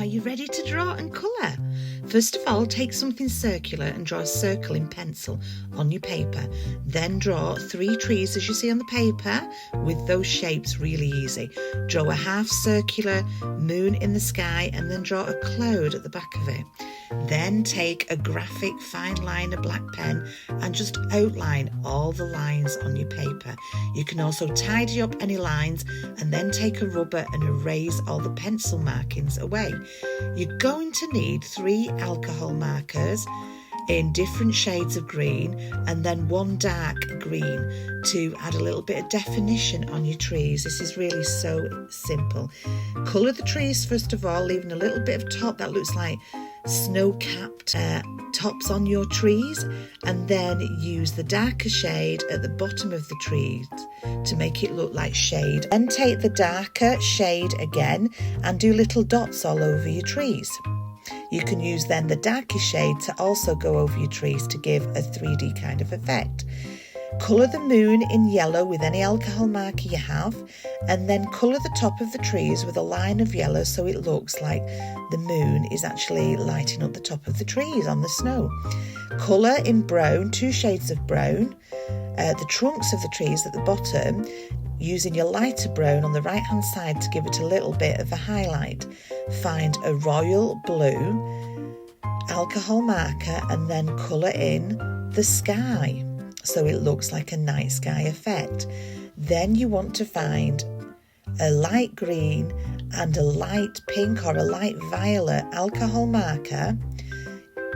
Are you ready to draw and colour? First of all, take something circular and draw a circle in pencil on your paper. Then draw 3 trees as you see on the paper with those shapes really easy. Draw a half circular moon in the sky and then draw a cloud at the back of it. Then take a graphic fine liner black pen and just outline all the lines on your paper. You can also tidy up any lines and then take a rubber and erase all the pencil markings away. You're going to need 3 alcohol markers in different shades of green and then 1 dark green to add a little bit of definition on your trees. This is really so simple. Colour the trees first of all, leaving a little bit of top that looks like snow-capped tops on your trees, and then use the darker shade at the bottom of the trees to make it look like shade. Then take the darker shade again and do little dots all over your trees. You can use then the darker shade to also go over your trees to give a 3D kind of effect. Colour the moon in yellow with any alcohol marker you have, and then colour the top of the trees with a line of yellow so it looks like the moon is actually lighting up the top of the trees on the snow. Colour in brown, 2 shades of brown, the trunks of the trees at the bottom, using your lighter brown on the right hand side to give it a little bit of a highlight. Find a royal blue alcohol marker and then colour in the sky so it looks like a night sky effect. Then you want to find a light green and a light pink or a light violet alcohol marker,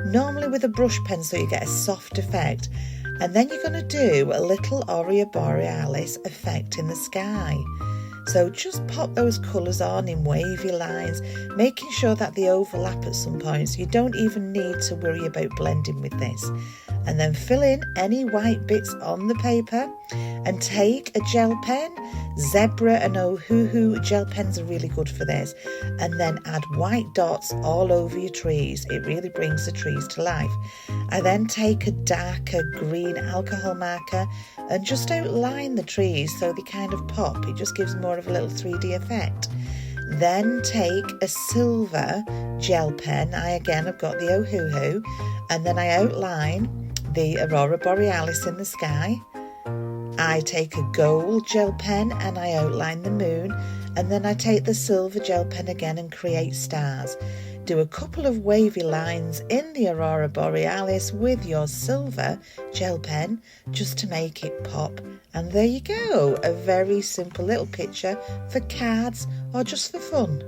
normally with a brush pen so you get a soft effect. And then you're going to do a little aurora borealis effect in the sky. So just pop those colours on in wavy lines, making sure that they overlap at some points. You don't even need to worry about blending with this. And then fill in any white bits on the paper and take a gel pen. Zebra and Ohuhu gel pens are really good for this. And then add white dots all over your trees. It really brings the trees to life. I then take a darker green alcohol marker and just outline the trees so they kind of pop. It just gives more of a little 3D effect. Then take a silver gel pen. I've got the Ohuhu, and then I outline the aurora borealis in the sky. I take a gold gel pen and I outline the moon, and then I take the silver gel pen again and create stars. Do a couple of wavy lines in the aurora borealis with your silver gel pen just to make it pop. And there you go, a very simple little picture for cards or just for fun.